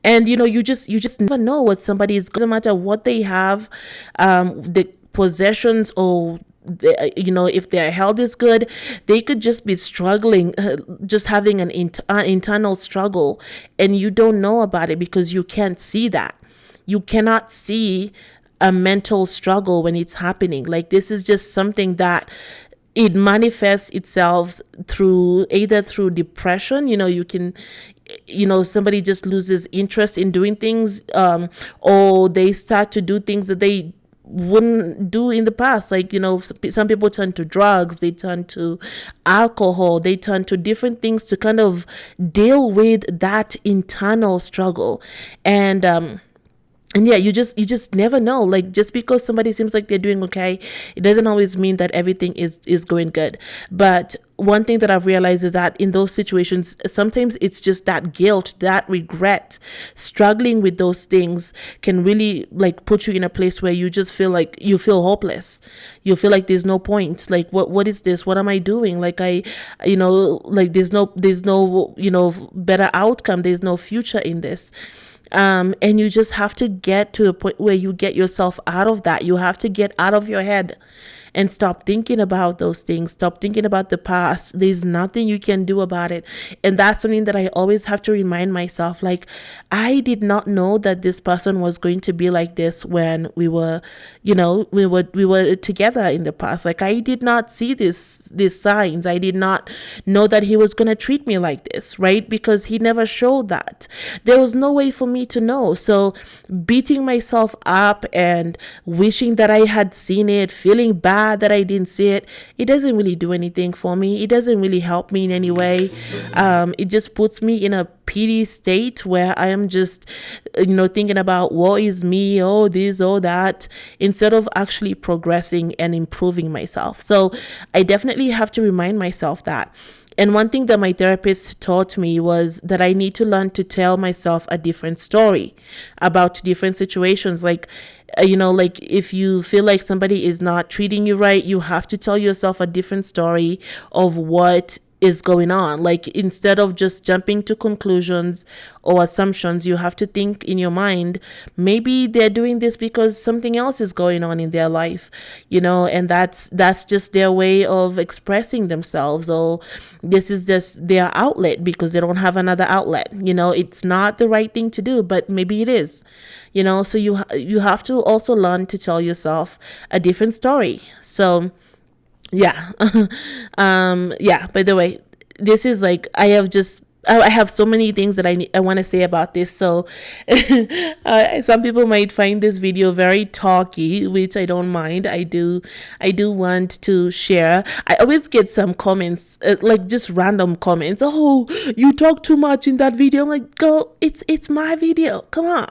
And you just never know what somebody is. Doesn't matter what they have, the possessions, or if their health is good, they could just be struggling, just having an internal struggle, and you don't know about it because you can't see that. You cannot see a mental struggle when it's happening. Like this is just something that it manifests itself either through depression. You can, somebody just loses interest in doing things, or they start to do things that they wouldn't do in the past. Like, some people turn to drugs, they turn to alcohol, they turn to different things to kind of deal with that internal struggle. And yeah, you just never know. Like just because somebody seems like they're doing okay, it doesn't always mean that everything is going good. But one thing that I've realized is that in those situations, sometimes it's just that guilt, that regret, struggling with those things can really like put you in a place where you just feel like you feel hopeless. You feel like there's no point. Like what is this? What am I doing? Like like there's no better outcome. There's no future in this. And you just have to get to a point where you get yourself out of that. You have to get out of your head and stop thinking about those things. Stop thinking about the past. There's nothing you can do about it. And that's something that I always have to remind myself. Like, I did not know that this person was going to be like this when we were together in the past. Like, I did not see these signs. I did not know that he was going to treat me like this, right? Because he never showed that. There was no way for me to know. So beating myself up and wishing that I had seen it, feeling bad that I didn't see it, it doesn't really do anything for me. It doesn't really help me in any way. It just puts me in a pity state where I am just, thinking about what is me, oh this, oh that, instead of actually progressing and improving myself. So I definitely have to remind myself that. And one thing that my therapist taught me was that I need to learn to tell myself a different story about different situations. Like, like if you feel like somebody is not treating you right, you have to tell yourself a different story of what is going on. Like, instead of just jumping to conclusions or assumptions, you have to think in your mind, maybe they're doing this because something else is going on in their life, and that's just their way of expressing themselves, or this is just their outlet because they don't have another outlet. It's not the right thing to do, but maybe it is, so you have to also learn to tell yourself a different story. So yeah. Yeah, by the way, this is like, I have just I have so many things that I want to say about this. So some people might find this video very talky, which I don't mind. I do want to share. I always get some comments, like just random comments. Oh, you talk too much in that video. I'm like, girl, it's my video. Come on.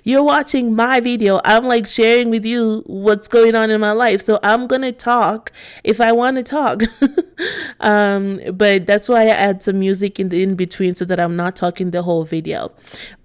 You're watching my video. I'm like sharing with you what's going on in my life. So I'm going to talk if I want to talk. But that's why I add some music in between so that I'm not talking the whole video.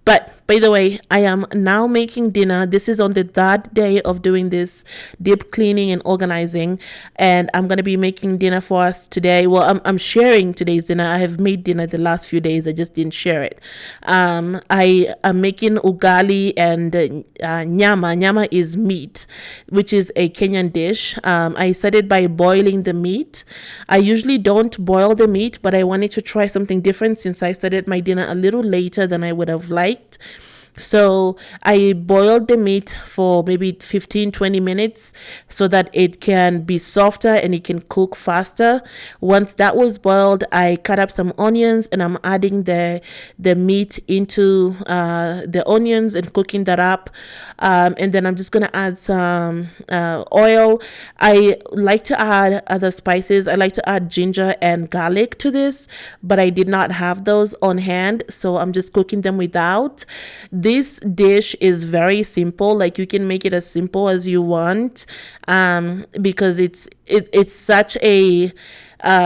But by the way, I am now making dinner. This is on the third day of doing this deep cleaning and organizing, and I'm gonna be making dinner for us today. Well, I'm sharing today's dinner. I have made dinner the last few days. I just didn't share it. I am making ugali and nyama. Nyama is meat, which is a Kenyan dish. I started by boiling the meat. I usually don't boil the meat, but I wanted to try something different since I started my dinner a little later than I would have liked. So I boiled the meat for maybe 15-20 minutes so that it can be softer and it can cook faster. Once that was boiled, I cut up some onions and I'm adding the meat into the onions and cooking that up. And then I'm just going to add some oil. I like to add other spices. I like to add ginger and garlic to this, but I did not have those on hand, so I'm just cooking them without. This dish is very simple. Like, you can make it as simple as you want, because it's such a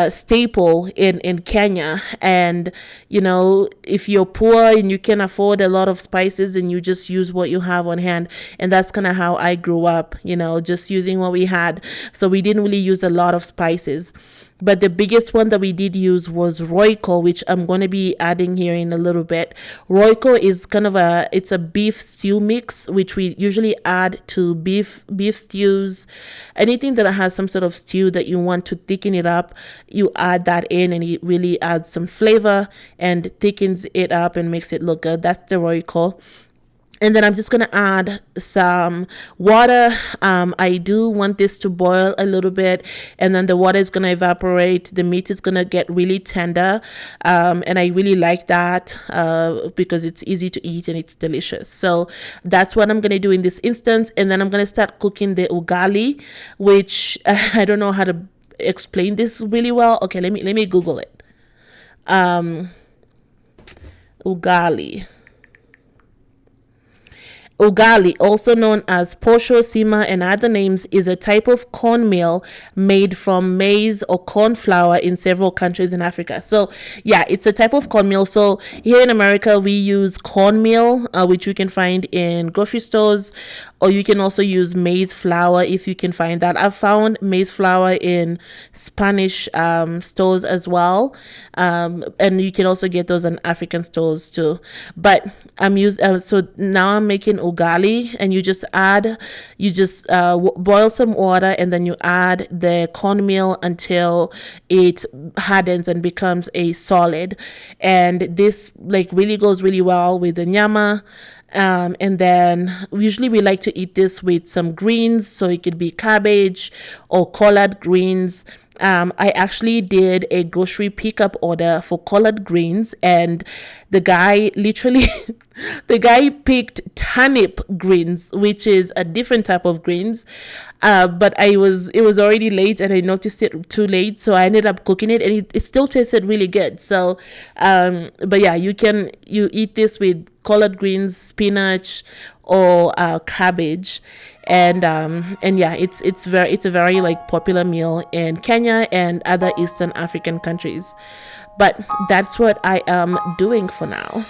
staple in Kenya. And if you're poor and you can afford a lot of spices, and you just use what you have on hand. And that's kind of how I grew up, just using what we had. So we didn't really use a lot of spices. But the biggest one that we did use was Royco, which I'm going to be adding here in a little bit. Royco is it's a beef stew mix, which we usually add to beef stews. Anything that has some sort of stew that you want to thicken it up, you add that in, and it really adds some flavor and thickens it up and makes it look good. That's the Royco. And then I'm just going to add some water. I do want this to boil a little bit, and then the water is going to evaporate. The meat is going to get really tender. And I really like that because it's easy to eat and it's delicious. So that's what I'm going to do in this instance. And then I'm going to start cooking the ugali, which I don't know how to explain this really well. Okay, let me Google it. Ugali. Ugali, also known as posho, sima, and other names, is a type of cornmeal made from maize or corn flour in several countries in Africa. So, yeah, it's a type of cornmeal. So, here in America, we use cornmeal, which you can find in grocery stores, or you can also use maize flour if you can find that. I've found maize flour in Spanish stores as well, and you can also get those in African stores too. But so now I'm making ugali, and you just boil some water, and then you add the cornmeal until it hardens and becomes a solid. And this really goes really well with the nyama. And then usually we like to eat this with some greens, so it could be cabbage or collard greens. I actually did a grocery pickup order for collard greens, and the guy picked turnip greens, which is a different type of greens. But it was already late, and I noticed it too late, so I ended up cooking it, and it still tasted really good. So, but yeah, you eat this with collard greens, spinach, or cabbage, and yeah, it's a very popular meal in Kenya and other Eastern African countries. But that's what I am doing for now.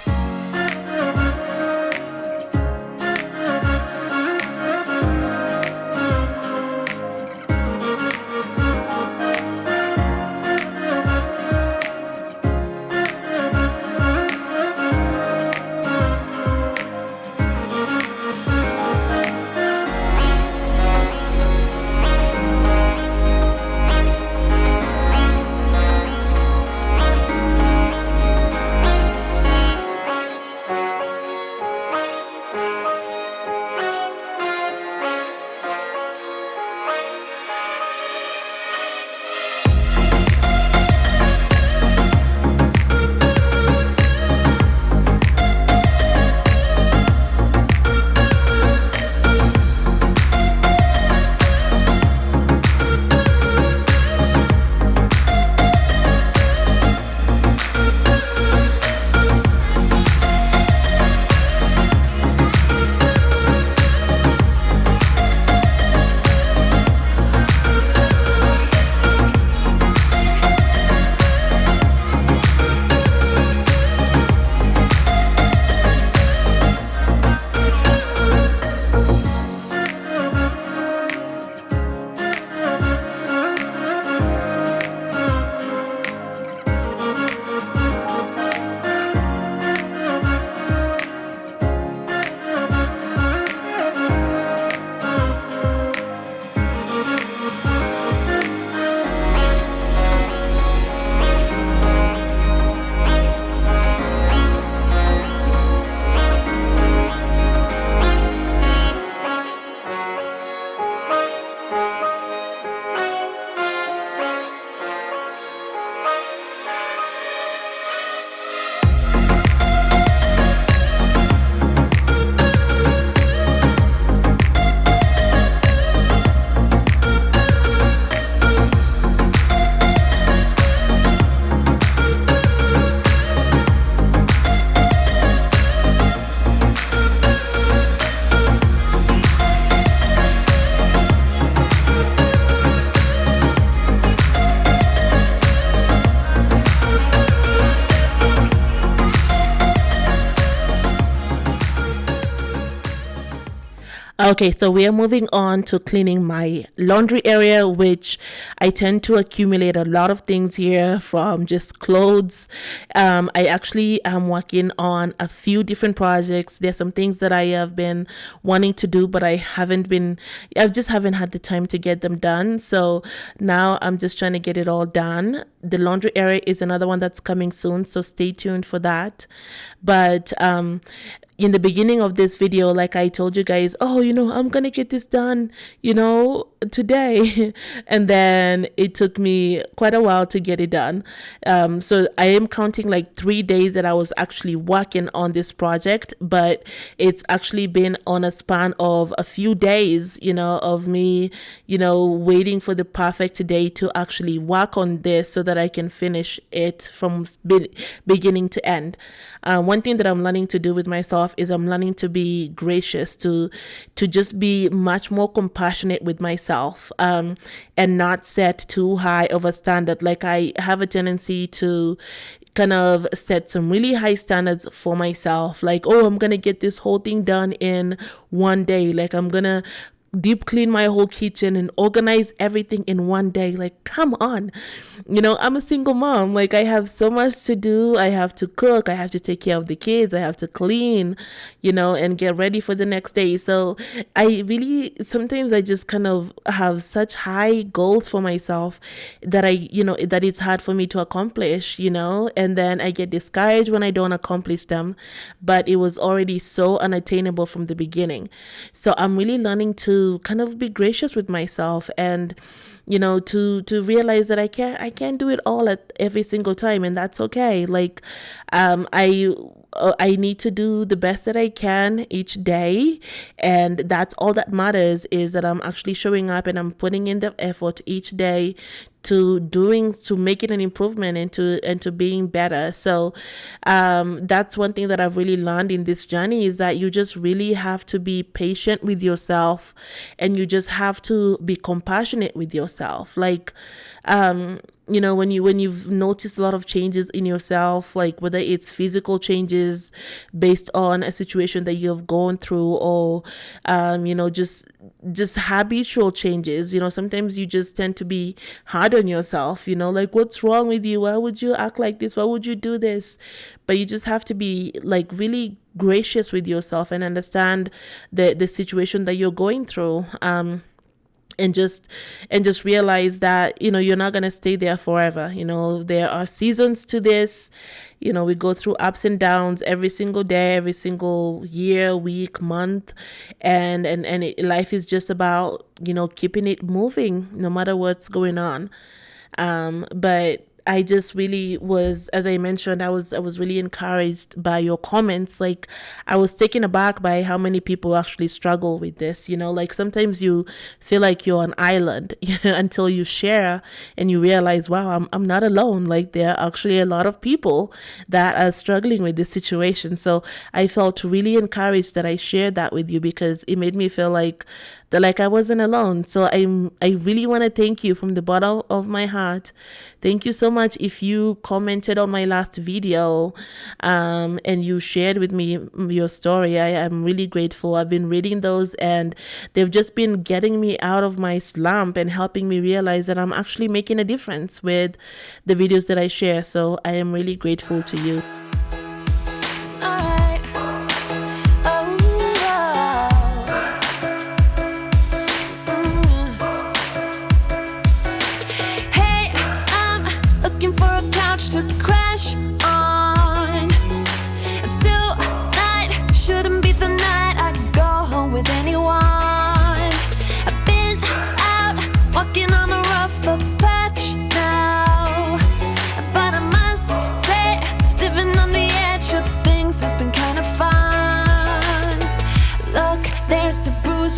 Okay, so we are moving on to cleaning my laundry area, which I tend to accumulate a lot of things here from just clothes. I actually am working on a few different projects. There's some things that I have been wanting to do, but I just haven't had the time to get them done. So now I'm just trying to get it all done. The laundry area is another one that's coming soon, so stay tuned for that. But in the beginning of this video, like I told you guys, oh, I'm gonna get this done, today. And then it took me quite a while to get it done. So I am counting like 3 days that I was actually working on this project, but it's actually been on a span of a few days, of me, waiting for the perfect day to actually work on this so that I can finish it from beginning to end. One thing that I'm learning to do with myself is I'm learning to be gracious, to just be much more compassionate with myself, and not set too high of a standard. Like I have a tendency to kind of set some really high standards for myself, like, oh, I'm gonna get this whole thing done in one day, like I'm gonna deep clean my whole kitchen and organize everything in one day. Like, come on, I'm a single mom. Like, I have so much to do. I have to cook, I have to take care of the kids, I have to clean, and get ready for the next day. So I really, sometimes I just kind of have such high goals for myself that that it's hard for me to accomplish, and then I get discouraged when I don't accomplish them, but it was already so unattainable from the beginning. So I'm really learning to kind of be gracious with myself, and to realize that I can't do it all at every single time, and that's okay. Like I need to do the best that I can each day, and that's all that matters, is that I'm actually showing up and I'm putting in the effort each day to make it an improvement and to being better. So that's one thing that I've really learned in this journey, is that you just really have to be patient with yourself, and you just have to be compassionate with yourself. Like when you've noticed a lot of changes in yourself, like whether it's physical changes based on a situation that you've gone through, or just habitual changes. Sometimes you just tend to be hard on yourself, like, what's wrong with you? Why would you act like this? Why would you do this? But you just have to be like really gracious with yourself and understand the situation that you're going through. And just realize that you're not going to stay there forever. There are seasons to this. We go through ups and downs every single day, every single year, week, month, and life is just about keeping it moving no matter what's going on. But I just really was, as I mentioned, I was really encouraged by your comments. Like, I was taken aback by how many people actually struggle with this. Like, sometimes you feel like you're an island until you share and you realize, wow, I'm not alone. Like, there are actually a lot of people that are struggling with this situation. So I felt really encouraged that I shared that with you, because it made me feel like I wasn't alone. So I really want to thank you from the bottom of my heart. Thank you so much if you commented on my last video, and you shared with me your story. I am really grateful. I've been reading those, and they've just been getting me out of my slump and helping me realize that I'm actually making a difference with the videos that I share. So I am really grateful to you.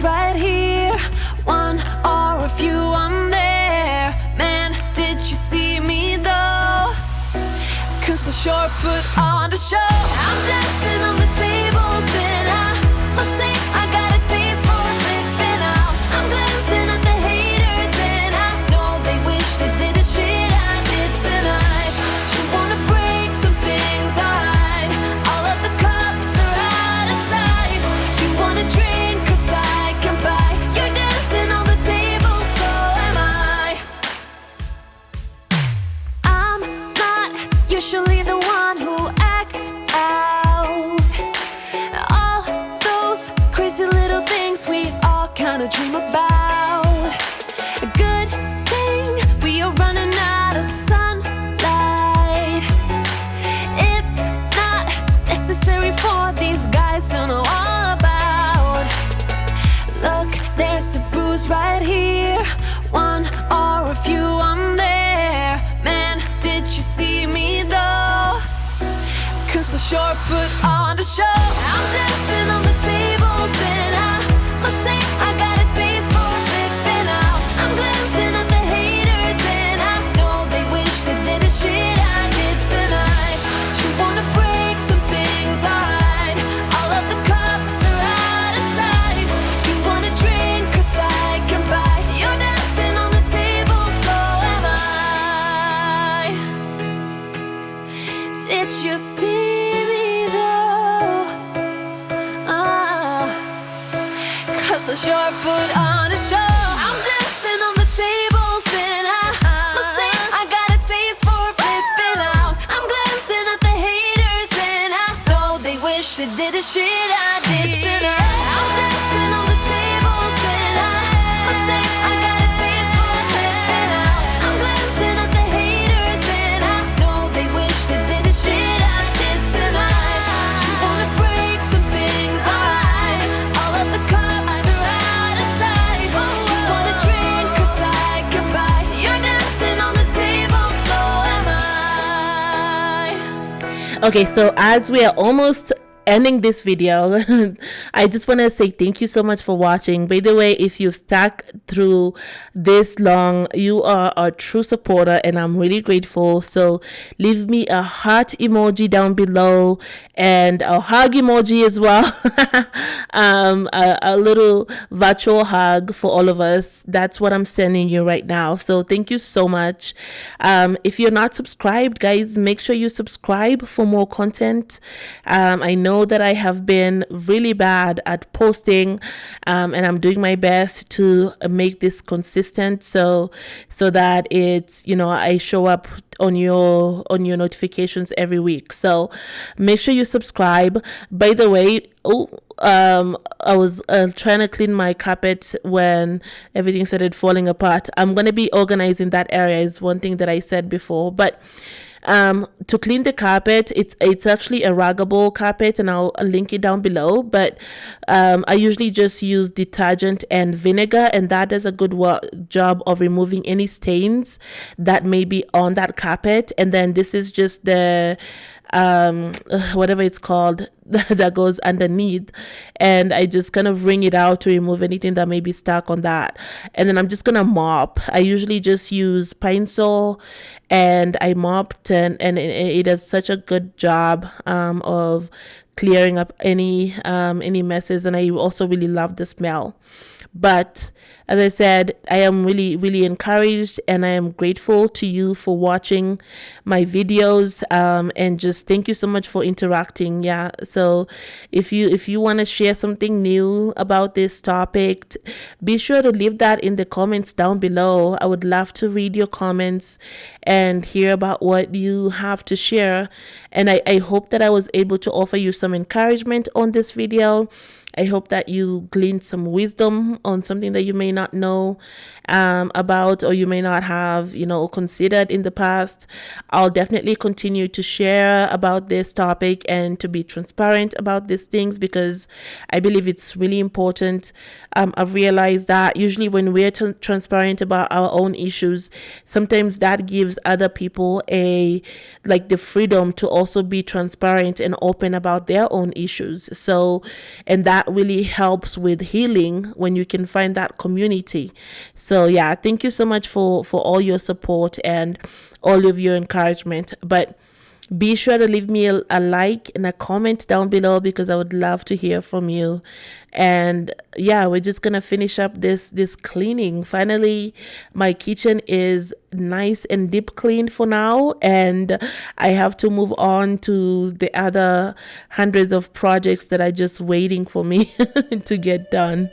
Right here, one or a few on there. Man, did you see me though? 'Cause I sure put on the show. I'm dancing on the tables, and I must say I got a taste for flipping out. I'm glancing at the haters, and I know they wish they did the shit I did tonight. You wanna break some things, alright. All of the cups are out of sight. You wanna drink, 'cause I came about. A good thing we are running out of sunlight. It's not necessary for these guys to know all about. Look, there's a bruise right here, one or a few on there. Man, did you see me though? 'Cause I sure put on the show. I'm dancing on the tables and I must say I got a taste for flipping out. I'm glancing at the haters and I know they wish they did the shit I did tonight. You wanna break some things, alright. All of the cups are out of sight. You wanna drink 'cause I can buy. You're dancing on the table, so am I. Did you see me though? 'Cause I sure put on a show. I'm dancing on the tables and I must say I got a taste for flipping out. I'm glancing at the haters and I know they wish they did the shit I did tonight. I'm dancing on the tables and I must say I got a taste for flipping out. I'm glancing at the haters and I know they wish they did the shit I did tonight. You wanna break some things, alright. All of the cups are out of sight. You wanna drink 'cause I can buy. You're dancing on the table, so am I. Okay, so as we are almost ending this video, I just want to say thank you so much for watching. By the way, if you've stuck through this long, you are a true supporter and I'm really grateful. So leave me a heart emoji down below and a hug emoji as well. A little virtual hug for all of us. That's what I'm sending you right now. So thank you so much. If you're not subscribed, guys, make sure you subscribe for more content. I know that I have been really bad at posting, and I'm doing my best to make this consistent so that it's, you know, I show up on your notifications every week. So make sure you subscribe. By the way, I was trying to clean my carpet when everything started falling apart. I'm going to be organizing that area, is one thing that I said before. But to clean the carpet, it's actually a ruggable carpet, and I'll link it down below. But I usually just use detergent and vinegar, and that does a good job of removing any stains that may be on that carpet. And then this is just the whatever it's called that goes underneath, and I just kind of wring it out to remove anything that may be stuck on that. And then I'm just gonna mop. I usually just use Pine Sol, and I mopped, and it does such a good job of clearing up any messes, and I also really love the smell. But as I said, I am really, really encouraged, and I am grateful to you for watching my videos, and just thank you so much for interacting. Yeah, so if you want to share something new about this topic, be sure to leave that in the comments down below. I would love to read your comments and hear about what you have to share, and I hope that I was able to offer you some encouragement on this video. I hope that you gleaned some wisdom on something that you may not know about, or you may not have, considered in the past. I'll definitely continue to share about this topic and to be transparent about these things, because I believe it's really important. I've realized that usually when we're transparent about our own issues, sometimes that gives other people the freedom to also be transparent and open about their own issues. So, and that really helps with healing when you can find that community. So yeah, thank you so much for all your support and all of your encouragement. But be sure to leave me a like and a comment down below, because I would love to hear from you. And yeah, we're just gonna finish up this cleaning. Finally, my kitchen is nice and deep clean for now, and I have to move on to the other hundreds of projects that are just waiting for me to get done.